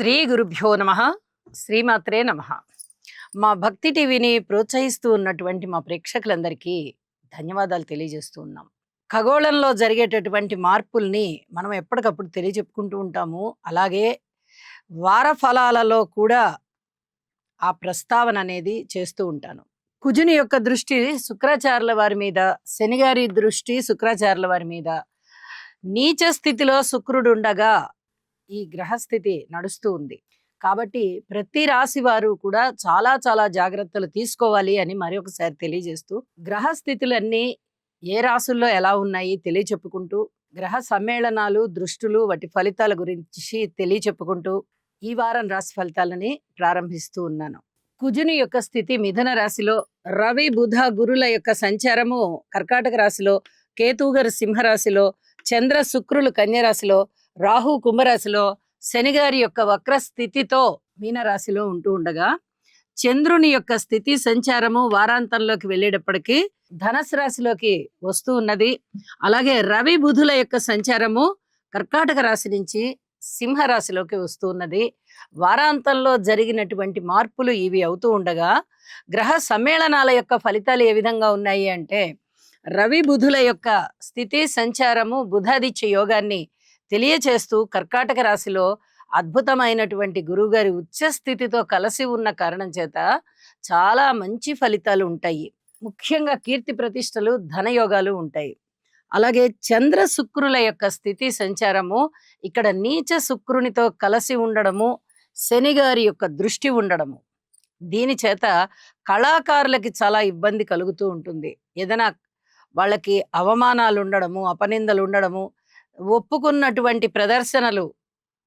శ్రీ గురుభ్యో నమ. శ్రీమాత్రే నమ. మా భక్తి టీవీని ప్రోత్సహిస్తూ ఉన్నటువంటి మా ప్రేక్షకులందరికీ ధన్యవాదాలు తెలియజేస్తూ ఉన్నాం. ఖగోళంలో జరిగేటటువంటి మార్పుల్ని మనం ఎప్పటికప్పుడు తెలియజెప్పుకుంటూ ఉంటాము. అలాగే వార ఫలాలలో కూడా ఆ ప్రస్తావన అనేది చేస్తూ ఉంటాను. కుజుని యొక్క దృష్టి శుక్రాచార్యుల వారి మీద, శనిగారి దృష్టి శుక్రాచార్యుల వారి మీద, నీచ స్థితిలో శుక్రుడు ఉండగా ఈ గ్రహస్థితి నడుస్తూ ఉంది. కాబట్టి ప్రతి రాశి వారు కూడా చాలా చాలా జాగ్రత్తలు తీసుకోవాలి అని మరొకసారి తెలియజేస్తూ, గ్రహస్థితులన్నీ ఏ రాసుల్లో ఎలా ఉన్నాయి తెలియచెప్పుకుంటూ, గ్రహ సమ్మేళనాలు, దృష్టులు, వాటి ఫలితాల గురించి తెలియచెప్పుకుంటూ ఈ వారం రాశి ఫలితాలని ప్రారంభిస్తూ ఉన్నాను. కుజుని యొక్క స్థితి మిథున రాశిలో, రవి బుధ గురుల యొక్క సంచారము కర్కాటక రాశిలో, కేతువు గారు సింహరాశిలో, చంద్ర శుక్రులు కన్యరాశిలో, రాహు కుంభరాశిలో, శనిగారి యొక్క వక్ర స్థితితో మీనరాశిలో ఉంటూ ఉండగా, చంద్రుని యొక్క స్థితి సంచారము వారాంతంలోకి వెళ్ళేటప్పటికీ ధనస్సు రాశిలోకి వస్తూ ఉన్నది. అలాగే రవి బుధుల యొక్క సంచారము కర్కాటక రాశి నుంచి సింహరాశిలోకి వస్తూ ఉన్నది. వారాంతంలో జరిగినటువంటి మార్పులు ఇవి అవుతూ ఉండగా, గ్రహ సమ్మేళనాల యొక్క ఫలితాలు ఏ విధంగా ఉన్నాయి అంటే, రవి బుధుల యొక్క స్థితి సంచారము బుధాదిత్య యోగాన్ని తెలియచేస్తూ కర్కాటక రాశిలో అద్భుతమైనటువంటి గురువుగారి ఉచ్చ స్థితితో కలిసి ఉన్న కారణం చేత చాలా మంచి ఫలితాలు ఉంటాయి. ముఖ్యంగా కీర్తి ప్రతిష్టలు, ధనయోగాలు ఉంటాయి. అలాగే చంద్ర శుక్రుల యొక్క స్థితి సంచారము ఇక్కడ నీచ శుక్రునితో కలిసి ఉండడము, శనిగారి యొక్క దృష్టి ఉండడము, దీని చేత కళాకారులకి చాలా ఇబ్బంది కలుగుతూ ఉంటుంది. ఏదైనా వాళ్ళకి అవమానాలు ఉండడము, అపనిందలు ఉండడము, ఒప్పుకున్నటువంటి ప్రదర్శనలు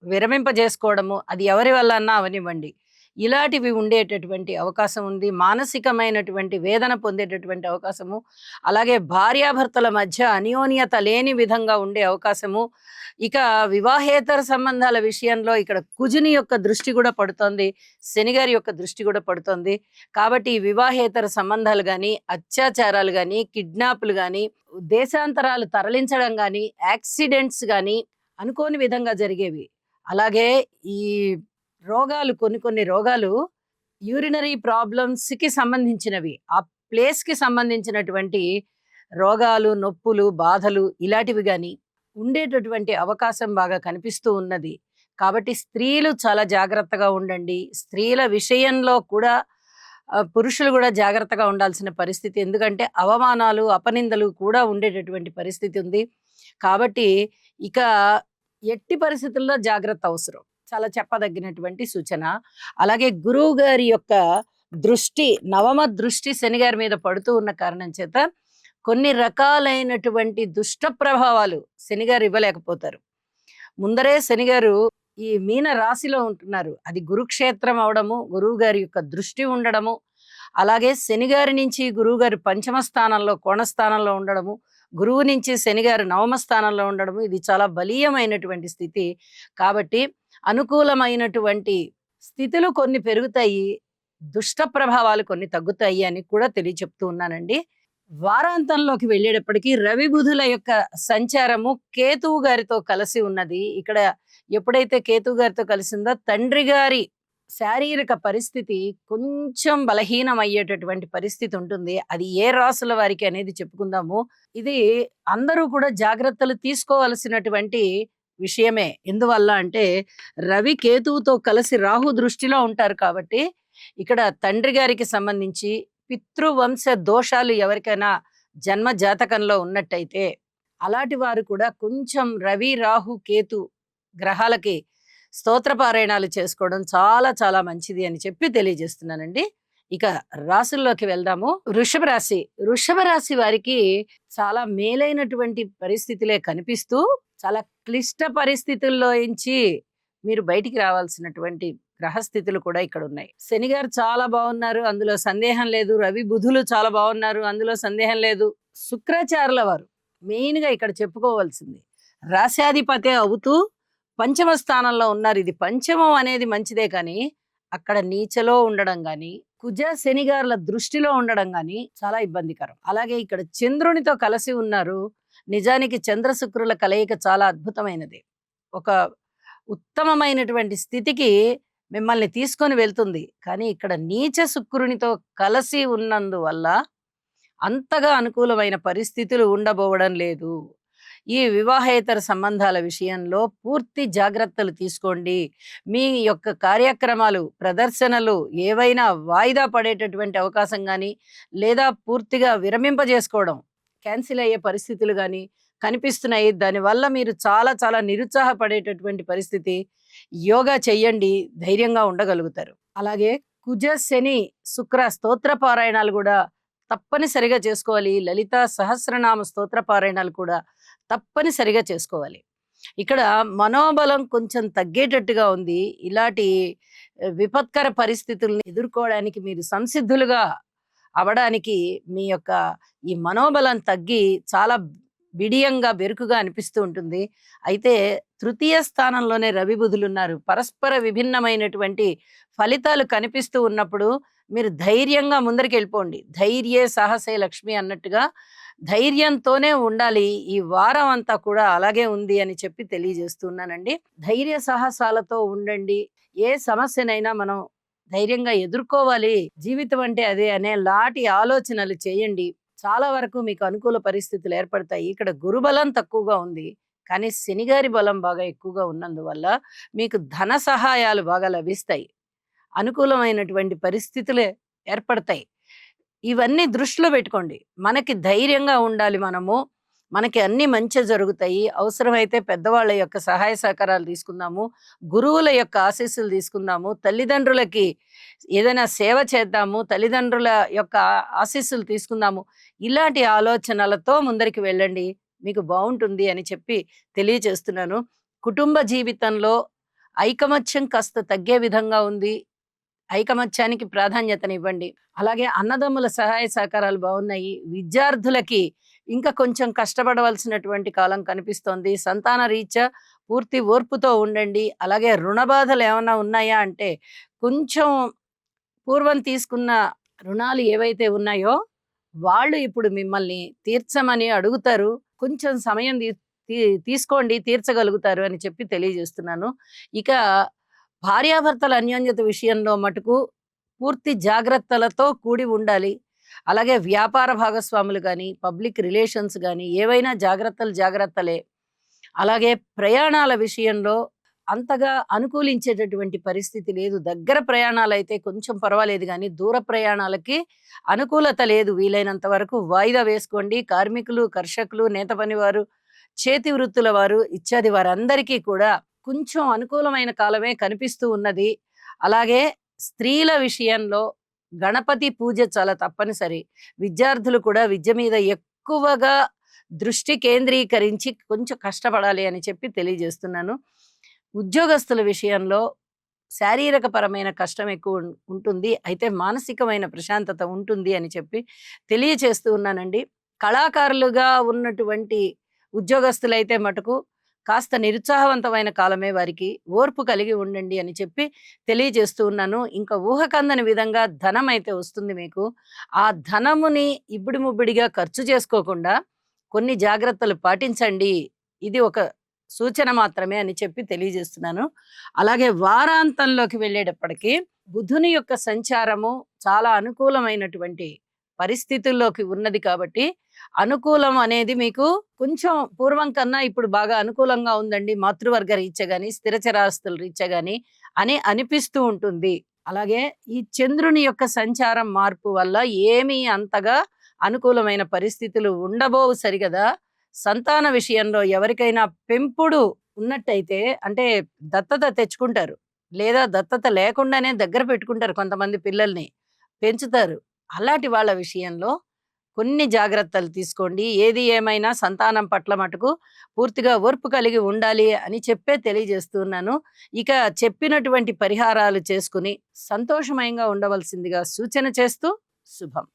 విరమింపజేసుకోవడము, అది ఎవరి వల్ల అన్నా అవనివ్వండి, ఇలాంటివి ఉండేటటువంటి అవకాశం ఉంది. మానసికమైనటువంటి వేదన పొందేటటువంటి అవకాశము, అలాగే భార్యాభర్తల మధ్య అన్యోన్యత లేని విధంగా ఉండే అవకాశము. ఇక వివాహేతర సంబంధాల విషయంలో ఇక్కడ కుజుని యొక్క దృష్టి కూడా పడుతోంది, శనిగారి యొక్క దృష్టి కూడా పడుతోంది. కాబట్టి వివాహేతర సంబంధాలు కానీ, అత్యాచారాలు కానీ, కిడ్నాప్లు కానీ, దేశాంతరాలు తరలించడం కానీ, యాక్సిడెంట్స్ కానీ అనుకోని విధంగా జరిగేవి. అలాగే ఈ రోగాలు, కొన్ని రోగాలు యూరినరీ ప్రాబ్లమ్స్కి సంబంధించినవి, ఆ ప్లేస్కి సంబంధించినటువంటి రోగాలు, నొప్పులు, బాధలు ఇలాంటివి కానీ ఉండేటటువంటి అవకాశం బాగా కనిపిస్తూ ఉన్నది. కాబట్టి స్త్రీలు చాలా జాగ్రత్తగా ఉండండి. స్త్రీల విషయంలో కూడా పురుషులు కూడా జాగ్రత్తగా ఉండాల్సిన పరిస్థితి. ఎందుకంటే అవమానాలు, అపనిందలు కూడా ఉండేటటువంటి పరిస్థితి ఉంది. కాబట్టి ఇక ఎట్టి పరిస్థితుల్లో జాగ్రత్త అవసరం, చాలా చెప్పదగినటువంటి సూచన. అలాగే గురువు గారి యొక్క దృష్టి, నవమ దృష్టి శనిగారి మీద పడుతూ ఉన్న కారణం చేత కొన్ని రకాలైనటువంటి దుష్ట ప్రభావాలు శనిగారు ఇవ్వలేకపోతారు. ముందరే శనిగారు ఈ మీన రాశిలో ఉంటున్నారు, అది గురుక్షేత్రం అవడము, గురువు గారి యొక్క దృష్టి ఉండడము, అలాగే శనిగారి నుంచి గురువు గారు పంచమ స్థానంలో, కోణస్థానంలో ఉండడము, గురువు నుంచి శనిగారు నవమ స్థానంలో ఉండడము, ఇది చాలా బలీయమైనటువంటి స్థితి. కాబట్టి అనుకూలమైనటువంటి స్థితులు కొన్ని పెరుగుతాయి, దుష్ట ప్రభావాలు కొన్ని తగ్గుతాయి అని కూడా తెలియచెప్తూ ఉన్నానండి. వారాంతంలోకి వెళ్ళేటప్పటికీ రవి బుధుల యొక్క సంచారము కేతువు గారితో కలిసి ఉన్నది. ఇక్కడ ఎప్పుడైతే కేతువు గారితో కలిసిందో తండ్రి గారి శారీరక పరిస్థితి కొంచెం బలహీనం అయ్యేటటువంటి పరిస్థితి ఉంటుంది. అది ఏ రాసుల వారికి అనేది చెప్పుకుందాము. ఇది అందరూ కూడా జాగ్రత్తలు తీసుకోవాల్సినటువంటి విషయమే. ఎందువల్ల అంటే రవి కేతువుతో కలిసి రాహు దృష్టిలో ఉంటారు. కాబట్టి ఇక్కడ తండ్రి గారికి సంబంధించి పితృవంశ దోషాలు ఎవరికైనా జన్మ జాతకంలో ఉన్నట్టయితే అలాంటి వారు కూడా కొంచెం రవి, రాహు, కేతు గ్రహాలకి స్తోత్రపారాయణాలు చేసుకోవడం చాలా చాలా మంచిది అని చెప్పి తెలియజేస్తున్నానండి. ఇక రాశుల్లోకి వెళ్దాము. వృషభ రాశి. వృషభ రాశి వారికి చాలా మేలైనటువంటి పరిస్థితులే కనిపిస్తూ, చాలా క్లిష్ట పరిస్థితుల్లో నుంచి మీరు బయటికి రావాల్సినటువంటి గ్రహస్థితులు కూడా ఇక్కడ ఉన్నాయి. శనిగారు చాలా బాగున్నారు, అందులో సందేహం లేదు. రవి బుధులు చాలా బాగున్నారు, అందులో సందేహం లేదు. శుక్రాచార్యుల వారు మెయిన్ గా ఇక్కడ చెప్పుకోవాల్సింది, రాశాధిపతే అవుతూ పంచమ స్థానంలో ఉన్నారు. ఇది పంచమం అనేది మంచిదే, కానీ అక్కడ నీచలో ఉండడం గాని, కుజ శనిగారుల దృష్టిలో ఉండడం గాని చాలా ఇబ్బందికరం. అలాగే ఇక్కడ చంద్రునితో కలిసి ఉన్నారు. నిజానికి చంద్ర శుక్రుల కలయిక చాలా అద్భుతమైనది. ఒక ఉత్తమమైనటువంటి స్థితికి మిమ్మల్ని తీసుకొని వెళ్తుంది. కానీ ఇక్కడ నీచ శుక్రునితో కలిసి ఉన్నందువల్ల అంతగా అనుకూలమైన పరిస్థితులు ఉండబోవడం లేదు. ఈ వివాహేతర సంబంధాల విషయంలో పూర్తి జాగ్రత్తలు తీసుకోండి. మీ యొక్క కార్యక్రమాలు, ప్రదర్శనలు ఏవైనా వాయిదా పడేటటువంటి అవకాశం గానీ, లేదా పూర్తిగా విరమింపజేసుకోవడం, క్యాన్సిల్ అయ్యే పరిస్థితులు గానీ కనిపిస్తున్నాయి. దానివల్ల మీరు చాలా చాలా నిరుత్సాహపడేటటువంటి పరిస్థితి. యోగా చెయ్యండి, ధైర్యంగా ఉండగలుగుతారు. అలాగే కుజ, శని, శుక్ర స్తోత్ర పారాయణాలు గూడా తప్పనిసరిగా చేసుకోవాలి. లలితా సహస్రనామ స్తోత్ర పారాయణాలు కూడా తప్పనిసరిగా చేసుకోవాలి. ఇక్కడ మనోబలం కొంచెం తగ్గేటట్టుగా ఉంది. ఇలాంటి విపత్కర పరిస్థితుల్ని ఎదుర్కోవడానికి మీరు సంసిద్ధులుగా అవ్వడానికి మీ యొక్క ఈ మనోబలం తగ్గి చాలా బిడియంగా, బెరుకుగా అనిపిస్తూ ఉంటుంది. అయితే తృతీయ స్థానంలోనే రవి, బుధులున్నారు. పరస్పర విభిన్నమైనటువంటి ఫలితాలు కనిపిస్తూ ఉన్నప్పుడు మీరు ధైర్యంగా ముందరికెళ్ళిపోండి. ధైర్యే సాహసే లక్ష్మి అన్నట్టుగా ధైర్యంతోనే ఉండాలి. ఈ వారం అంతా కూడా అలాగే ఉంది అని చెప్పి తెలియజేస్తున్నానండి. ధైర్య సాహసాలతో ఉండండి. ఏ సమస్యనైనా మనం ధైర్యంగా ఎదుర్కోవాలి. జీవితం అంటే అదే అనేలాంటి ఆలోచనలు చేయండి. చాలా వరకు మీకు అనుకూల పరిస్థితులు ఏర్పడతాయి. ఇక్కడ గురుబలం తక్కువగా ఉంది. కానీ శనిగారి బలం బాగా ఎక్కువగా ఉన్నందువల్ల మీకు ధన సహాయాలు బాగా లభిస్తాయి. అనుకూలమైనటువంటి పరిస్థితులే ఏర్పడతాయి. ఇవన్నీ దృష్టిలో పెట్టుకోండి. మనకి ధైర్యంగా ఉండాలి మనము. మనకి అన్నీ మంచే జరుగుతాయి. అవసరమైతే పెద్దవాళ్ళ యొక్క సహాయ సహకారాలు తీసుకుందాము. గురువుల యొక్క ఆశీస్సులు తీసుకుందాము. తల్లిదండ్రులకి ఏదైనా సేవ చేద్దాము. తల్లిదండ్రుల యొక్క ఆశీస్సులు తీసుకుందాము. ఇలాంటి ఆలోచనలతో ముందరికి వెళ్ళండి. మీకు బావుంటుంది అని చెప్పి తెలియజేస్తున్నాను. కుటుంబ జీవితంలో ఐకమత్యం కాస్త తగ్గే విధంగా ఉంది. ఐకమత్యానికి ప్రాధాన్యతనివ్వండి. అలాగే అన్నదమ్ముల సహాయ సహకారాలు బాగున్నాయి. విద్యార్థులకి ఇంకా కొంచెం కష్టపడవలసినటువంటి కాలం కనిపిస్తోంది. సంతాన రీత్యా పూర్తి ఓర్పుతో ఉండండి. అలాగే రుణ బాధలు ఏమన్నా ఉన్నాయా అంటే కొంచెం పూర్వం తీసుకున్న రుణాలు ఏవైతే ఉన్నాయో వాళ్ళు ఇప్పుడు మిమ్మల్ని తీర్చమని అడుగుతారు. కొంచెం సమయం తీసుకోండి, తీర్చగలుగుతారు అని చెప్పి తెలియజేస్తున్నాను. ఇక భార్యాభర్తల అన్యోన్యత విషయంలో మటుకు పూర్తి జాగ్రత్తలతో కూడి ఉండాలి. అలాగే వ్యాపార భాగస్వాములు గానీ, పబ్లిక్ రిలేషన్స్ గానీ ఏవైనా జాగ్రత్తలే. అలాగే ప్రయాణాల విషయంలో అంతగా అనుకూలించేటటువంటి పరిస్థితి లేదు. దగ్గర ప్రయాణాలైతే కొంచెం పర్వాలేదు గానీ, దూర ప్రయాణాలకి అనుకూలత లేదు. వీలైనంత వరకు వాయిదా వేసుకోండి. కార్మికులు, కర్షకులు, నేత పనివారు, చేతి వృత్తుల వారు ఇత్యాది వారందరికీ కూడా కొంచెం అనుకూలమైన కాలమే కనిపిస్తూ ఉన్నది. అలాగే స్త్రీల విషయంలో గణపతి పూజ చాలా తప్పనిసరి. విద్యార్థులు కూడా విద్య మీద ఎక్కువగా దృష్టి కేంద్రీకరించి కొంచెం కష్టపడాలి అని చెప్పి తెలియజేస్తున్నాను. ఉద్యోగస్తుల విషయంలో శారీరక పరమైన కష్టం ఎక్కువ ఉంటుంది. అయితే మానసికమైన ప్రశాంతత ఉంటుంది అని చెప్పి తెలియచేస్తూ ఉన్నానండి. కళాకారులుగా ఉన్నటువంటి ఉద్యోగస్తులైతే మటుకు కాస్త నిరుత్సాహవంతమైన కాలమే వారికి. ఓర్పు కలిగి ఉండండి అని చెప్పి తెలియజేస్తూ ఉన్నాను. ఇంకా ఊహకందని విధంగా ధనం అయితే వస్తుంది మీకు. ఆ ధనముని ఇబ్బడి ముబ్బడిగా ఖర్చు చేసుకోకుండా కొన్ని జాగ్రత్తలు పాటించండి. ఇది ఒక సూచన మాత్రమే అని చెప్పి తెలియజేస్తున్నాను. అలాగే వారాంతంలోకి వెళ్ళేటప్పటికి బుధుని యొక్క సంచారము చాలా అనుకూలమైనటువంటి పరిస్థితుల్లోకి ఉన్నది కాబట్టి అనుకూలం అనేది మీకు కొంచెం పూర్వం కన్నా ఇప్పుడు బాగా అనుకూలంగా ఉందండి. మాతృవర్గ రీత్యా గాని, స్థిరచరాస్తుల రీత్యా గాని అని అనిపిస్తూ ఉంటుంది. అలాగే ఈ చంద్రుని యొక్క సంచారం మార్పు వల్ల ఏమీ అంతగా అనుకూలమైన పరిస్థితులు ఉండబోవు సరిగదా. సంతాన విషయంలో ఎవరికైనా పెంపుడు ఉన్నట్టయితే అంటే దత్తత తెచ్చుకుంటారు. లేదా దత్తత లేకుండానే దగ్గర పెట్టుకుంటారు కొంతమంది పిల్లల్ని. పెంచుతారు. అలాంటి వాళ్ళ విషయంలో కొన్ని జాగ్రత్తలు తీసుకోండి. ఏది ఏమైనా సంతానం పట్ల మటుకు పూర్తిగా ఓర్పు కలిగి ఉండాలి అని చెప్పే తెలియజేస్తున్నాను. ఇక చెప్పినటువంటి పరిహారాలు చేసుకుని సంతోషమయంగా ఉండవలసిందిగా సూచన చేస్తూ శుభం.